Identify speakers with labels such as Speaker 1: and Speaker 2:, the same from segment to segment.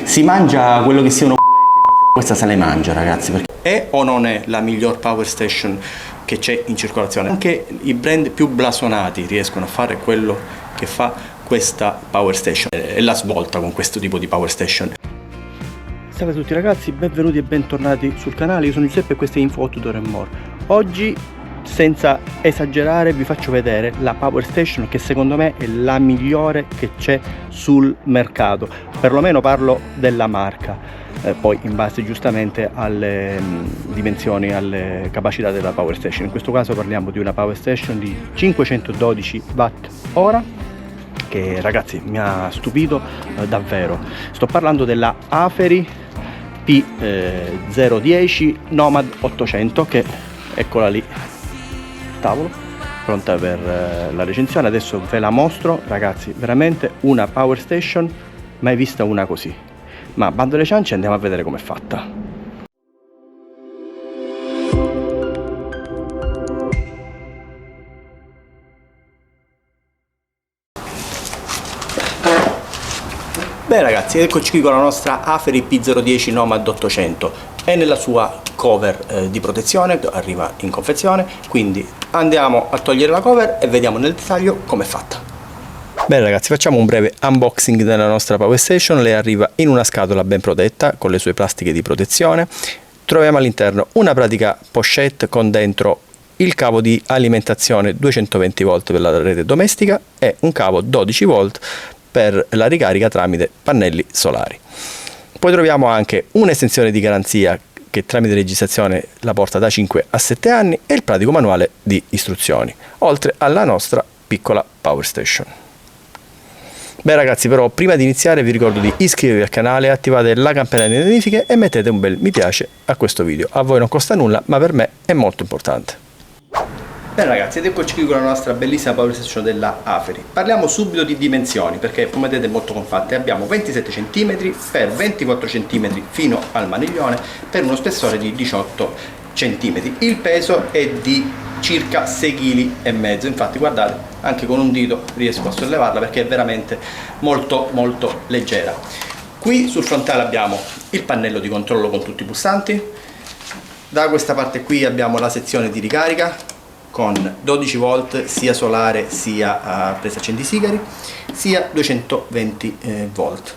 Speaker 1: Si mangia quello che siano questa se le mangia, ragazzi, perché è o non è la miglior power station che c'è in circolazione? Anche i brand più blasonati riescono a fare quello che fa questa power station, è la svolta con questo tipo di power station.
Speaker 2: Salve a tutti ragazzi, benvenuti e bentornati sul canale, io sono Giuseppe e questa è Info Outdoor & More. Oggi, senza esagerare, vi faccio vedere la power station che secondo me è la migliore che c'è sul mercato, perlomeno parlo della marca, poi in base giustamente alle dimensioni, alle capacità della power station. In questo caso parliamo di una power station di 512 watt ora, che ragazzi mi ha stupito davvero. Sto parlando della Aferi P010 Nomad 800, che eccola lì, tavolo, pronta per la recensione. Adesso ve la mostro, ragazzi, veramente una power station mai vista una così. Ma bando alle ciance, andiamo a vedere com'è fatta.
Speaker 1: Beh ragazzi, eccoci qui con la nostra Aferi P010 Nomad 800. È nella sua cover di protezione, arriva in confezione, quindi andiamo a togliere la cover e vediamo nel dettaglio com'è fatta. Bene ragazzi, facciamo un breve unboxing della nostra power station. Lei arriva in una scatola ben protetta con le sue plastiche di protezione. Troviamo all'interno una pratica pochette con dentro il cavo di alimentazione 220 volt per la rete domestica e un cavo 12 volt per la ricarica tramite pannelli solari. Poi troviamo anche un'estensione di garanzia che tramite registrazione la porta da 5 a 7 anni e il pratico manuale di istruzioni, oltre alla nostra piccola power station. Beh ragazzi, però prima di iniziare vi ricordo di iscrivervi al canale, attivate la campanella di notifiche e mettete un bel mi piace a questo video. A voi non costa nulla, ma per me è molto importante. Bene ragazzi, ed eccoci qui con la nostra bellissima power station della Aferi. Parliamo subito di dimensioni, perché come vedete è molto compatta. Abbiamo 27 cm per 24 cm fino al maniglione, per uno spessore di 18 cm. Il peso è di circa 6,5 kg, infatti guardate, anche con un dito riesco a sollevarla perché è veramente molto leggera. Qui sul frontale abbiamo il pannello di controllo con tutti i pulsanti. Da questa parte qui abbiamo la sezione di ricarica con 12 volt sia solare sia presa accendisigari, sia 220 volt.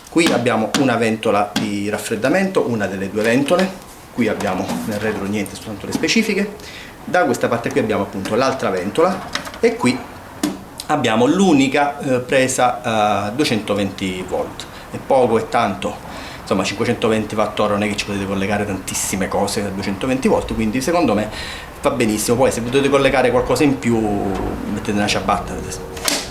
Speaker 1: Qui abbiamo una ventola di raffreddamento, una delle due ventole. Qui abbiamo nel retro niente, soltanto le specifiche. Da questa parte qui abbiamo appunto l'altra ventola e qui abbiamo l'unica presa 220 volt. È poco, è tanto, insomma 520 watt ora non è che ci potete collegare tantissime cose a 220 volt, quindi secondo me va benissimo. Poi se potete collegare qualcosa in più mettete una ciabatta.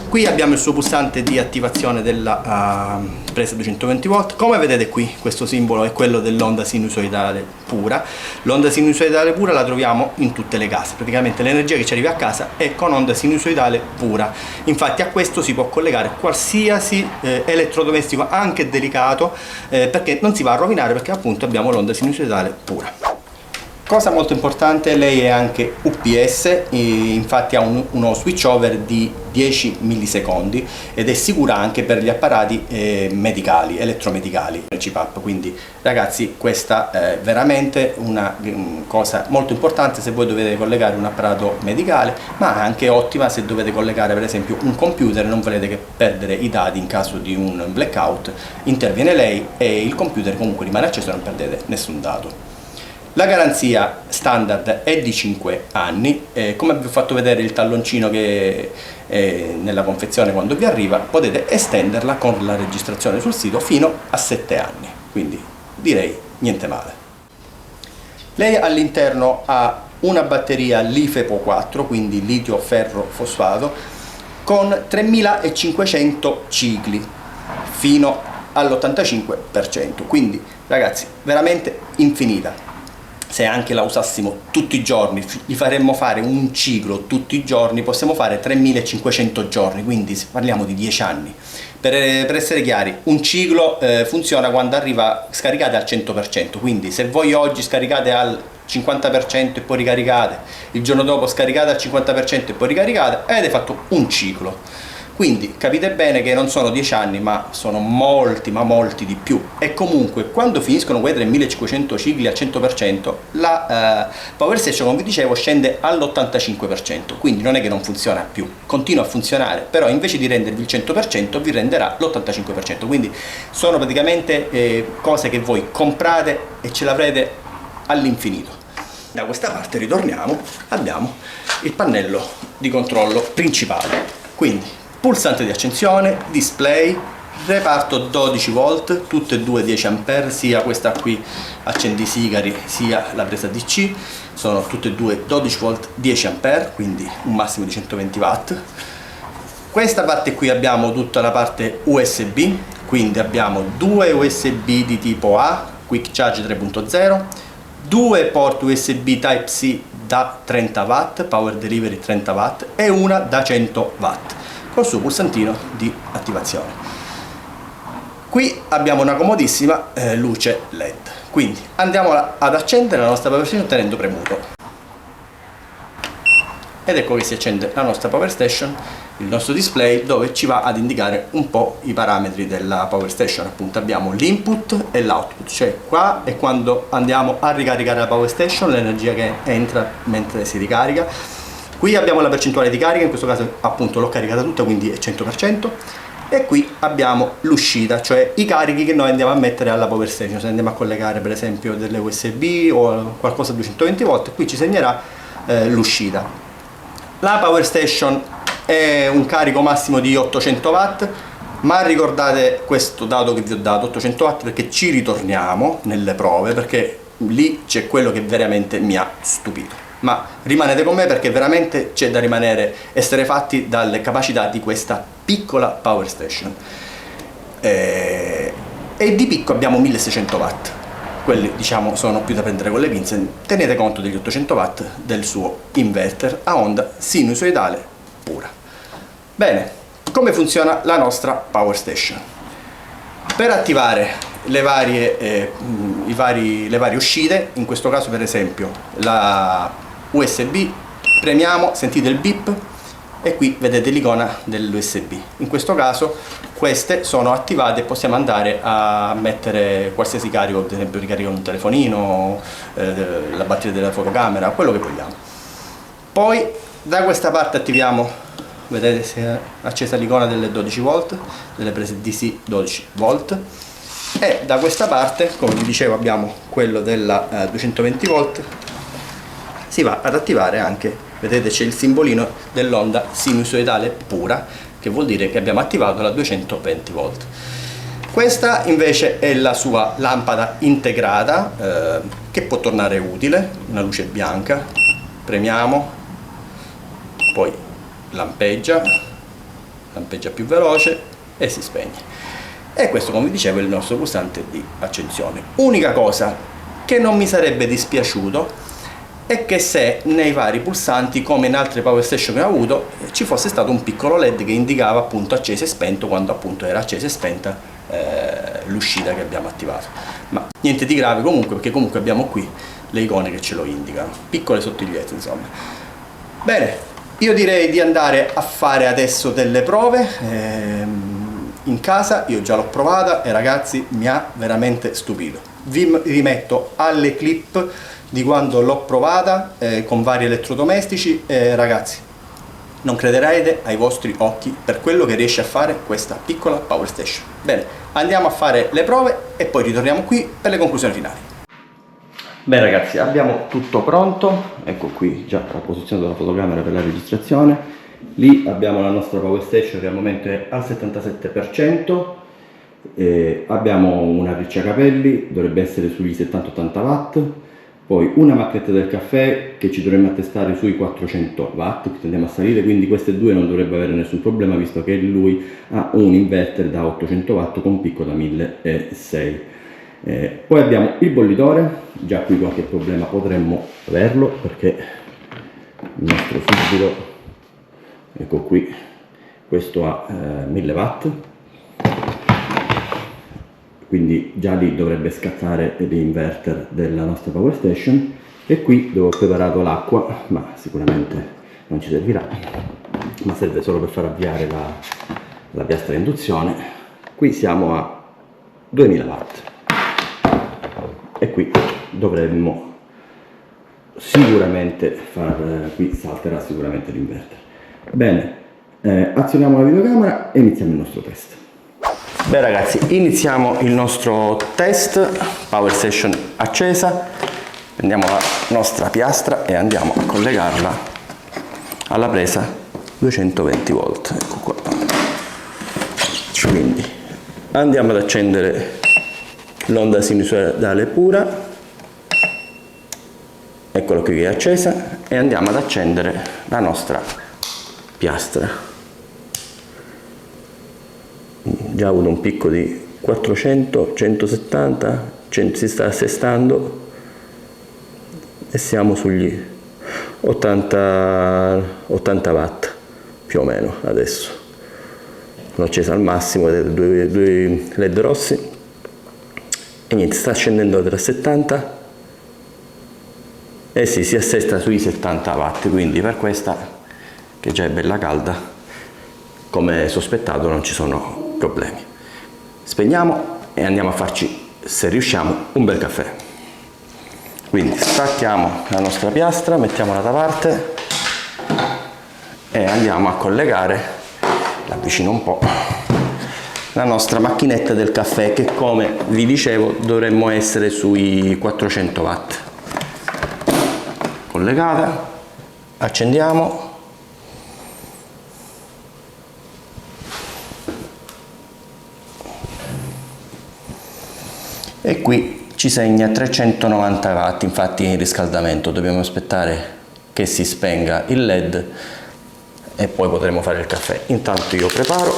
Speaker 1: Qui abbiamo il suo pulsante di attivazione della presa 220 volt. Come vedete qui questo simbolo è quello dell'onda sinusoidale pura. L'onda sinusoidale pura la troviamo in tutte le case, praticamente l'energia che ci arriva a casa è con onda sinusoidale pura. Infatti a questo si può collegare qualsiasi elettrodomestico, anche delicato, perché non si va a rovinare, perché appunto abbiamo l'onda sinusoidale pura. Cosa molto importante, lei è anche UPS, infatti ha uno switch over di 10 millisecondi ed è sicura anche per gli apparati medicali, elettromedicali, il CPAP. Quindi ragazzi, questa è veramente una cosa molto importante se voi dovete collegare un apparato medicale, ma anche ottima se dovete collegare per esempio un computer e non volete che perdere i dati in caso di un blackout. Interviene lei e il computer comunque rimane acceso e non perdete nessun dato. La garanzia standard è di 5 anni, come vi ho fatto vedere il talloncino che è nella confezione quando vi arriva, potete estenderla con la registrazione sul sito fino a 7 anni, quindi direi niente male. Lei all'interno ha una batteria LiFePO 4, quindi litio ferro fosfato, con 3500 cicli fino all'85%, quindi ragazzi veramente infinita. Se anche la usassimo tutti i giorni, gli faremmo fare un ciclo tutti i giorni, possiamo fare 3500 giorni, quindi parliamo di 10 anni. Per essere chiari, un ciclo funziona quando arriva scaricate al 100%, quindi se voi oggi scaricate al 50% e poi ricaricate, il giorno dopo scaricate al 50% e poi ricaricate, avete fatto un ciclo. quindi capite bene che non sono 10 anni, ma sono molti, ma molti di più. E comunque quando finiscono quei 3500 cicli al 100%, la Power Station, come vi dicevo, scende all'85%, quindi non è che non funziona più, continua a funzionare, però invece di rendervi il 100% vi renderà l'85%, quindi sono praticamente cose che voi comprate e ce l'avrete all'infinito. Da questa parte ritorniamo, abbiamo il pannello di controllo principale, quindi pulsante di accensione, display, reparto 12 volt, tutte e due 10 A, sia questa qui accendisigari sia la presa DC, sono tutte e due 12 volt 10 A, quindi un massimo di 120 watt. Questa parte qui abbiamo tutta la parte USB, quindi abbiamo due USB di tipo A, Quick Charge 3.0, due port USB Type-C da 30 watt, Power Delivery 30 watt e una da 100 watt col suo pulsantino di attivazione. Qui abbiamo una comodissima luce LED, quindi andiamo ad accendere la nostra Power Station tenendo premuto ed ecco che si accende la nostra Power Station, il nostro display, dove ci va ad indicare un po' i parametri della Power Station. Appunto abbiamo l'input e l'output, cioè qua è quando andiamo a ricaricare la Power Station, l'energia che entra mentre si ricarica. Qui abbiamo la percentuale di carica, in questo caso appunto l'ho caricata tutta, quindi è 100%. E qui abbiamo l'uscita, cioè i carichi che noi andiamo a mettere alla Power Station. Se andiamo a collegare per esempio delle USB o qualcosa a 220 volt, qui ci segnerà l'uscita. La Power Station è un carico massimo di 800 watt, ma ricordate questo dato che vi ho dato, 800 watt, perché ci ritorniamo nelle prove, perché lì c'è quello che veramente mi ha stupito. Ma rimanete con me perché veramente c'è da rimanere esterefatti dalle capacità di questa piccola Power Station. E di picco abbiamo 1600 watt. Quelli diciamo sono più da prendere con le pinze. Tenete conto degli 800 watt del suo inverter a onda sinusoidale pura. Bene, come funziona la nostra Power Station? Per attivare le varie uscite, in questo caso per esempio la USB, premiamo, sentite il beep e qui vedete l'icona dell'USB. In questo caso queste sono attivate e possiamo andare a mettere qualsiasi carico, ad esempio ricarico un telefonino, la batteria della fotocamera, quello che vogliamo. Poi da questa parte attiviamo, vedete si è accesa l'icona delle 12 volt, delle prese DC 12 volt, e da questa parte, come vi dicevo, abbiamo quello della 220 volt, si va ad attivare anche, vedete c'è il simbolino dell'onda sinusoidale pura, che vuol dire che abbiamo attivato la 220 volt. Questa invece è la sua lampada integrata, che può tornare utile, una luce bianca, premiamo, poi lampeggia più veloce e si spegne. E questo, come vi dicevo, è il nostro pulsante di accensione. Unica cosa che non mi sarebbe dispiaciuto è che se nei vari pulsanti, come in altre Power Station che ho avuto, ci fosse stato un piccolo LED che indicava appunto acceso e spento quando appunto era accesa e spenta l'uscita che abbiamo attivato. Ma niente di grave comunque, perché comunque abbiamo qui le icone che ce lo indicano, piccole sottigliezze insomma. Bene, io direi di andare a fare adesso delle prove in casa. Io già l'ho provata e ragazzi mi ha veramente stupito. Vi rimetto alle clip di quando l'ho provata con vari elettrodomestici e ragazzi non crederete ai vostri occhi per quello che riesce a fare questa piccola Power Station. Bene, andiamo a fare le prove e poi ritorniamo qui per le conclusioni finali. Bene ragazzi, abbiamo tutto pronto, ecco qui già la posizione della fotocamera per la registrazione, lì abbiamo la nostra Power Station che al momento è al 77%, abbiamo una ricciacapelli, dovrebbe essere sugli 70-80 watt, poi una macchinetta del caffè che ci dovremmo attestare sui 400 watt, che tendiamo a salire, quindi queste due non dovrebbero avere nessun problema visto che lui ha un inverter da 800 watt con picco da 1600. Poi abbiamo il bollitore, già qui qualche problema potremmo averlo perché il nostro subido, ecco qui, questo ha 1000 watt, quindi già lì dovrebbe scattare l'inverter della nostra Power Station. E qui dove ho preparato l'acqua, ma sicuramente non ci servirà.
Speaker 2: ma serve solo per far avviare la piastra a induzione. Qui siamo a 2000 watt e qui dovremmo sicuramente qui salterà sicuramente l'inverter. Bene, azioniamo la videocamera e iniziamo il nostro test. Beh ragazzi, iniziamo il nostro test. Power station accesa, prendiamo la nostra piastra e andiamo a collegarla alla presa 220 volt. Ecco qua. Quindi andiamo ad accendere l'onda sinusoidale pura, eccolo qui che è accesa, e andiamo ad accendere la nostra piastra. Già avuto un picco di 400, 170, si sta assestando e siamo sugli 80 watt più o meno adesso. L'ho accesa al massimo, due led rossi e niente, sta scendendo a 370 e si assesta sui 70 watt, quindi per questa che già è bella calda, come sospettato non ci sono problemi. Spegniamo e andiamo a farci, se riusciamo, un bel caffè. Quindi stacchiamo la nostra piastra, mettiamola da parte e andiamo a collegare, l'avvicino un po', la nostra macchinetta del caffè che, come vi dicevo, dovremmo essere sui 400 watt. Collegata, accendiamo. E qui ci segna 390 watt, infatti in riscaldamento dobbiamo aspettare che si spenga il LED e poi potremo fare il caffè. Intanto io preparo.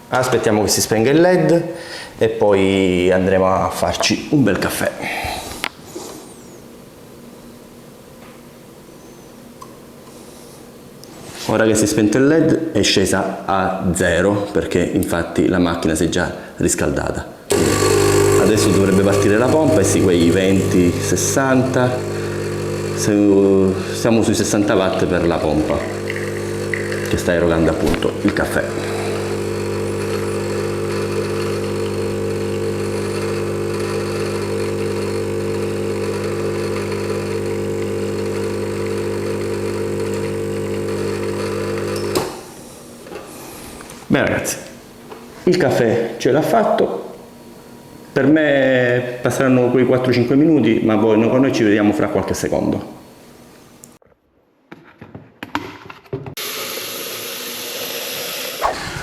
Speaker 2: Aspettiamo che si spenga il LED e poi andremo a farci un bel caffè. Ora che si è spento il LED è scesa a 0 perché infatti la macchina si è già riscaldata. Adesso dovrebbe partire la pompa e sì, quei 20, 60, siamo sui 60 watt per la pompa che sta erogando appunto il caffè. Bene ragazzi, il caffè ce l'ha fatto, per me passeranno quei 4-5 minuti, ma con noi ci vediamo fra qualche secondo.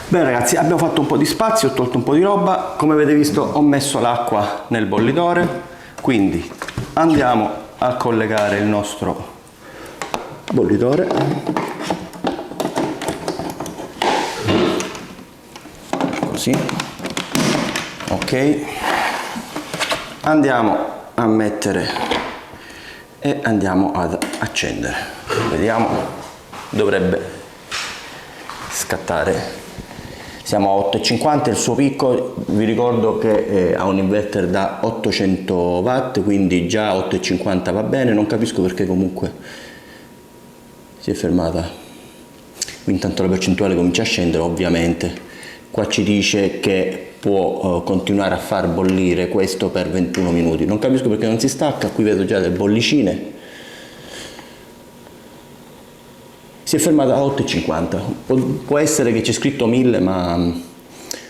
Speaker 2: Bene ragazzi, abbiamo fatto un po' di spazio, ho tolto un po' di roba, come avete visto ho messo l'acqua nel bollitore, quindi andiamo a collegare il nostro bollitore. Così, ok, andiamo a mettere e andiamo ad accendere, vediamo, dovrebbe scattare, siamo a 8,50, il suo picco, vi ricordo che ha un inverter da 800 watt, quindi già 8,50 va bene, non capisco perché comunque si è fermata, intanto la percentuale comincia a scendere ovviamente. Qua ci dice che può continuare a far bollire questo per 21 minuti. Non capisco perché non si stacca, qui vedo già delle bollicine. Si è fermata a 8,50. Può essere che c'è scritto 1000, ma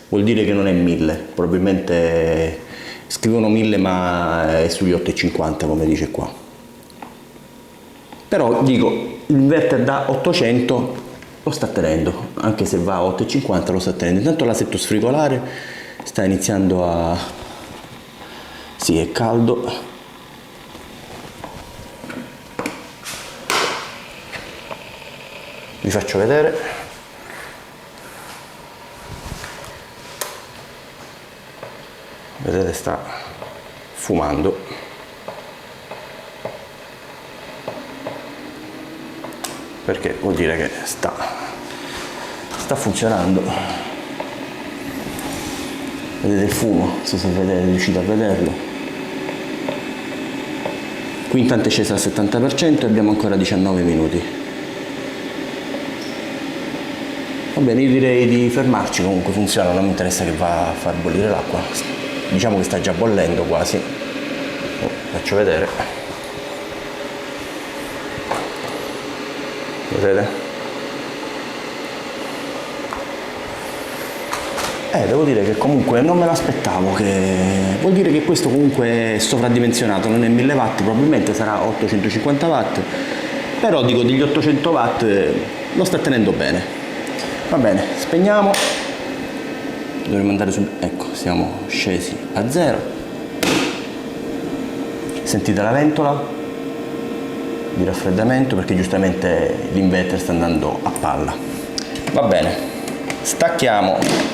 Speaker 2: vuol dire che non è 1000. Probabilmente scrivono 1000 ma è sugli 8,50 come dice qua. Però dico, l'inverter da 800 lo sta tenendo, anche se va a 8,50 lo sta tenendo. Intanto l'assetto sfrigolare sta iniziando a... sì, è caldo. Vi faccio vedere. Vedete, sta fumando. Perché vuol dire che sta funzionando. Vedete il fumo, se riuscite a vederlo.
Speaker 1: quintante scesa al 70% e abbiamo ancora 19 minuti. Va bene, io direi di fermarci, comunque funziona, non mi interessa che va a far bollire l'acqua. Diciamo che sta già bollendo quasi. Faccio vedere. Vedete? Devo dire che comunque non me l'aspettavo, che vuol dire che questo comunque è sovradimensionato, non è 1000 watt, probabilmente sarà 850 watt, però dico degli 800 watt lo sta tenendo bene. Va bene, spegniamo, dovremmo andare su, ecco, siamo scesi a 0, sentite la ventola di raffreddamento perché giustamente l'inverter sta andando a palla. Va bene, stacchiamo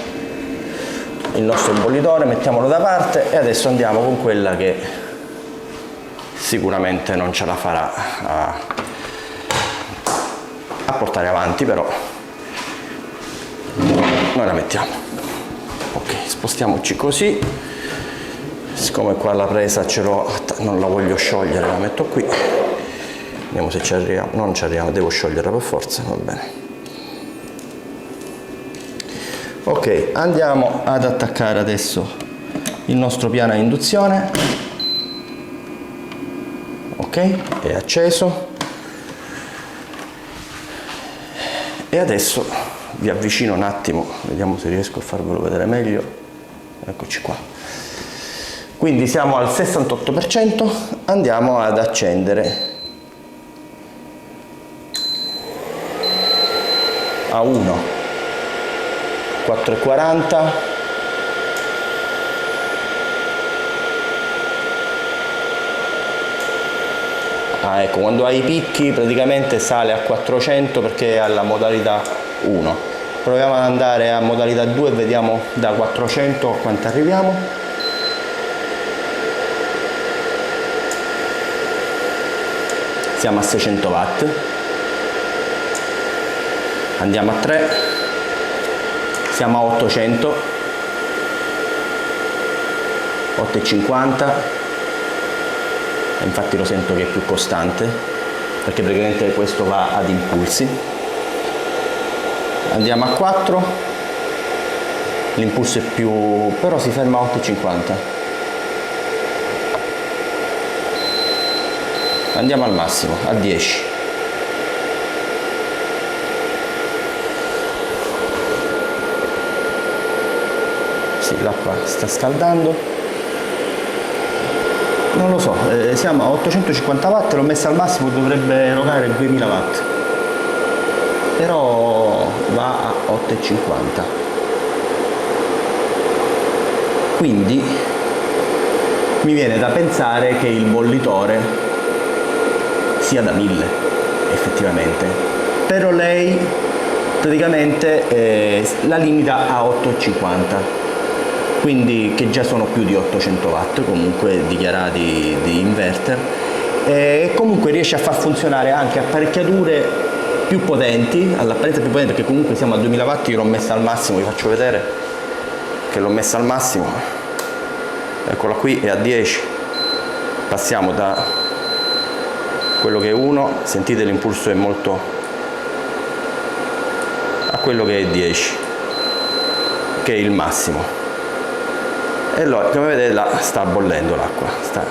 Speaker 1: il nostro bollitore, mettiamolo da parte e adesso andiamo con quella che sicuramente non ce la farà a portare avanti, però noi la mettiamo. Ok, spostiamoci così, siccome qua la presa ce l'ho, non la voglio sciogliere, la metto qui, vediamo se ci arriviamo. Non ci arriviamo, devo scioglierla per forza. Va bene. Ok, andiamo ad attaccare adesso il nostro piano a induzione. Ok, è acceso. E adesso vi avvicino un attimo, vediamo se riesco a farvelo vedere meglio. Eccoci qua. Quindi siamo al 68%, andiamo ad accendere a 1. 4,40, ecco, quando hai i picchi praticamente sale a 400 perché è alla modalità 1. Proviamo ad andare a modalità 2 e vediamo da 400 a quanto arriviamo. Siamo a 600 watt, andiamo a 3, siamo a 800, 8,50, infatti lo sento che è più costante perché praticamente questo va ad impulsi. Andiamo a 4, l'impulso è più, però si ferma a 8,50. Andiamo al massimo, a 10. L'acqua sta scaldando, non lo so, siamo a 850 watt, l'ho messa al massimo, dovrebbe erogare 2000 watt, però va a 8,50, quindi mi viene da pensare che il bollitore sia da 1000 effettivamente, però lei praticamente la limita a 8,50, quindi che già sono più di 800 watt comunque dichiarati di inverter, e comunque riesce a far funzionare anche apparecchiature più potenti, all'apparenza più potente, perché comunque siamo a 2000 watt, io l'ho messa al massimo, vi faccio vedere che l'ho messa al massimo, eccola qui, è a 10, passiamo da quello che è 1, sentite l'impulso è molto, a quello che è 10, che è il massimo. E allora, come vedete, là sta bollendo l'acqua, sta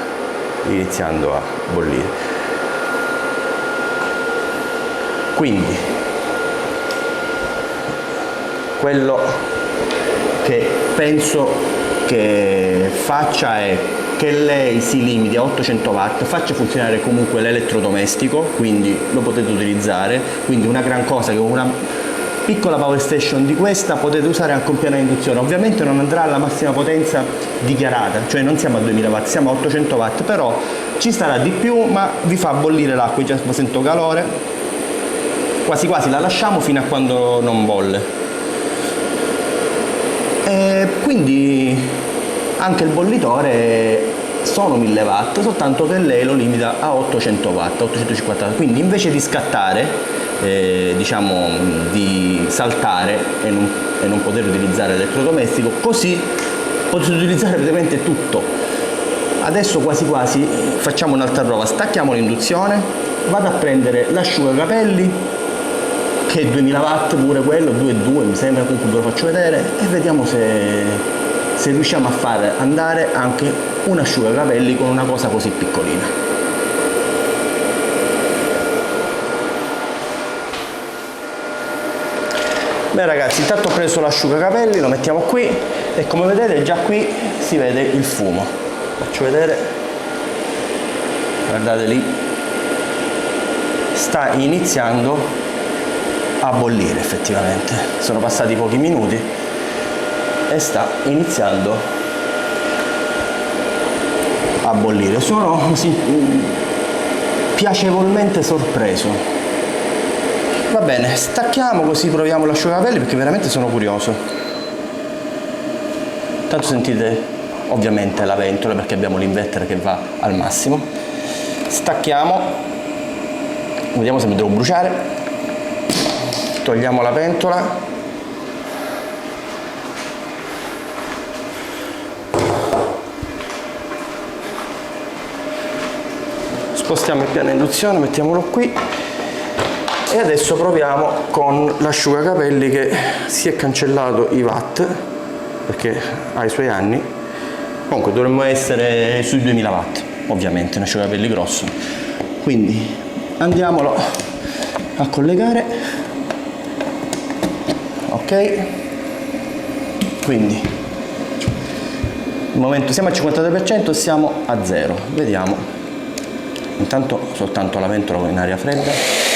Speaker 1: iniziando a bollire. Quindi quello che penso che faccia è che lei si limiti a 800 watt, faccia funzionare comunque l'elettrodomestico, quindi lo potete utilizzare, quindi una gran cosa che una piccola power station di questa potete usare anche un piano di induzione. Ovviamente non andrà alla massima potenza dichiarata, cioè non siamo a 2000 watt, siamo a 800 watt, però ci starà di più, ma vi fa bollire l'acqua, già sento calore, quasi quasi la lasciamo fino a quando non bolle. E quindi anche il bollitore sono 1000 watt, soltanto che lei lo limita a 800 watt, 850 watt, quindi invece di scattare, diciamo di saltare e non poter utilizzare l'elettrodomestico, così potete utilizzare praticamente tutto, adesso quasi quasi facciamo un'altra prova, stacchiamo l'induzione, vado a prendere l'asciugacapelli che è 2000 watt pure quello, 2,2 mi sembra, comunque ve lo faccio vedere e vediamo se riusciamo a fare andare anche un asciugacapelli con una cosa così piccolina. Beh ragazzi, intanto ho preso l'asciugacapelli, lo mettiamo qui e come vedete già qui si vede il fumo. Faccio vedere, guardate lì, sta iniziando a bollire effettivamente. Sono passati pochi minuti e sta iniziando a bollire. Sono piacevolmente sorpreso. Va bene, stacchiamo così proviamo l'asciugacapelli perché veramente sono curioso. Intanto sentite ovviamente la ventola perché abbiamo l'inverter che va al massimo. Stacchiamo, vediamo se mi devo bruciare. Togliamo la pentola. Spostiamo il piano induzione, mettiamolo qui. E adesso proviamo con l'asciugacapelli che si è cancellato i watt perché ha i suoi anni. Comunque dovremmo essere sui 2000 watt, ovviamente, un asciugacapelli grosso. Quindi andiamolo a collegare. Ok. Quindi al momento siamo al 53%, siamo a 0. Vediamo. Intanto soltanto la ventola in aria fredda.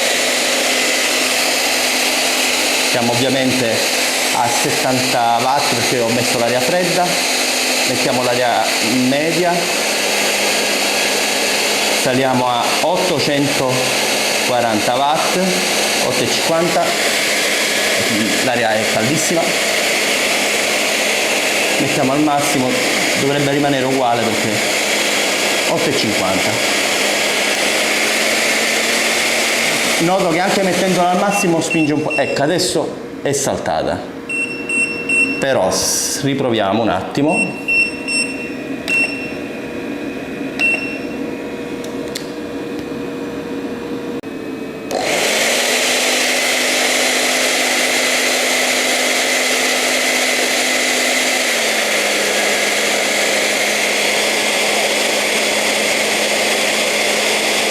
Speaker 1: Siamo ovviamente a 70 watt perché ho messo l'aria fredda, mettiamo l'aria media, saliamo a 840 watt, 850, l'aria è caldissima, mettiamo al massimo, dovrebbe rimanere uguale perché 850. Noto che anche mettendola al massimo spinge un po', ecco adesso è saltata, però riproviamo un attimo.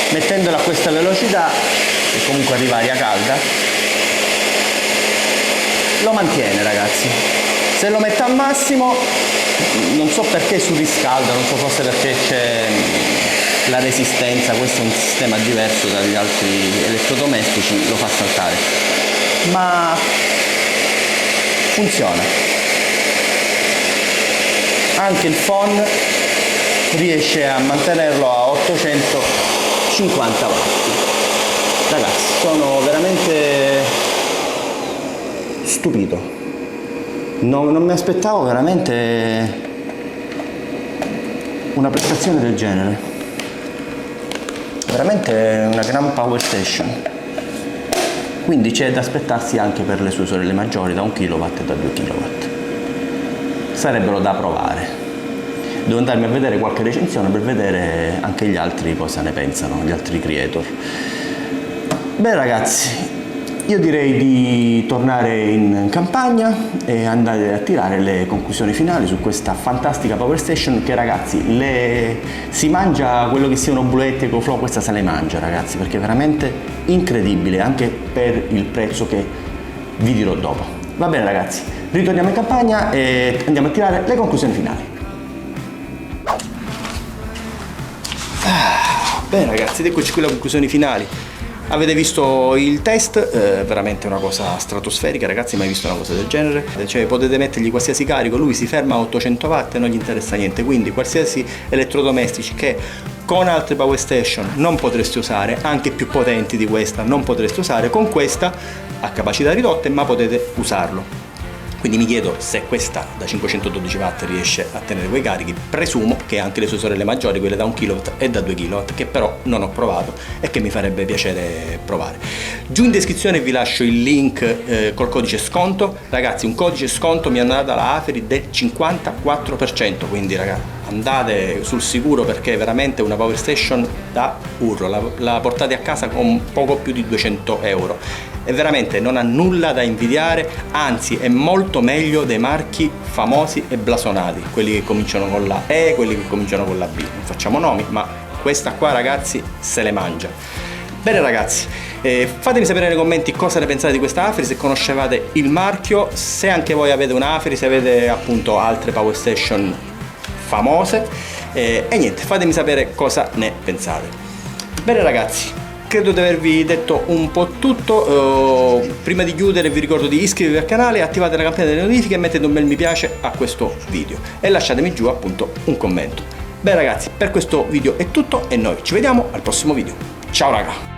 Speaker 1: Mettendola a questa velocità, che comunque arriva aria calda, lo mantiene ragazzi. Se lo metto al massimo, non so perché surriscalda, non so forse perché c'è la resistenza, questo è un sistema diverso dagli altri elettrodomestici, lo fa saltare, ma funziona. Anche il phon riesce a mantenerlo a 850 watt. Ragazzi, sono veramente stupito, non mi aspettavo veramente una prestazione del genere, veramente una gran power station, quindi c'è da aspettarsi anche per le sue sorelle maggiori da 1 kW e da 2 kW, sarebbero da provare. Devo andarmi a vedere qualche recensione per vedere anche gli altri cosa ne pensano, gli altri creator. Beh ragazzi, io direi di tornare in campagna e andare a tirare le conclusioni finali su questa fantastica power station che ragazzi, si mangia quello che siano bulette con flow, questa se le mangia ragazzi, perché è veramente incredibile anche per il prezzo che vi dirò dopo. Va bene ragazzi, ritorniamo in campagna e andiamo a tirare le conclusioni finali. Bene ragazzi, ed eccoci qui le conclusioni finali. Avete visto il test, veramente una cosa stratosferica ragazzi, mai visto una cosa del genere, cioè potete mettergli qualsiasi carico, lui si ferma a 800 watt e non gli interessa niente, quindi qualsiasi elettrodomestici che con altre power station non potreste usare, anche più potenti di questa non potreste usare, con questa a capacità ridotte ma potete usarlo. Quindi mi chiedo se questa da 512 watt riesce a tenere quei carichi, presumo che anche le sue sorelle maggiori, quelle da 1 kW e da 2 kW, che però non ho provato e che mi farebbe piacere provare. Giù in descrizione vi lascio il link col codice sconto, ragazzi un codice sconto mi hanno dato la Aferi del 54%, quindi ragazzi a andate sul sicuro, perché è veramente una power station da urlo, la portate a casa con poco più di 200 euro e veramente non ha nulla da invidiare, anzi è molto meglio dei marchi famosi e blasonati, quelli che cominciano con la E, quelli che cominciano con la B, non facciamo nomi, ma questa qua ragazzi se le mangia. Bene ragazzi, fatemi sapere nei commenti cosa ne pensate di questa Aferi, se conoscevate il marchio, se anche voi avete una Aferi, se avete appunto altre power station famose e niente, fatemi sapere cosa ne pensate. Bene ragazzi, credo di avervi detto un po' tutto. Prima di chiudere vi ricordo di iscrivervi al canale, attivate la campanella delle notifiche e mettete un bel mi piace a questo video e lasciatemi giù appunto un commento. Bene ragazzi, per questo video è tutto e noi ci vediamo al prossimo video. Ciao raga!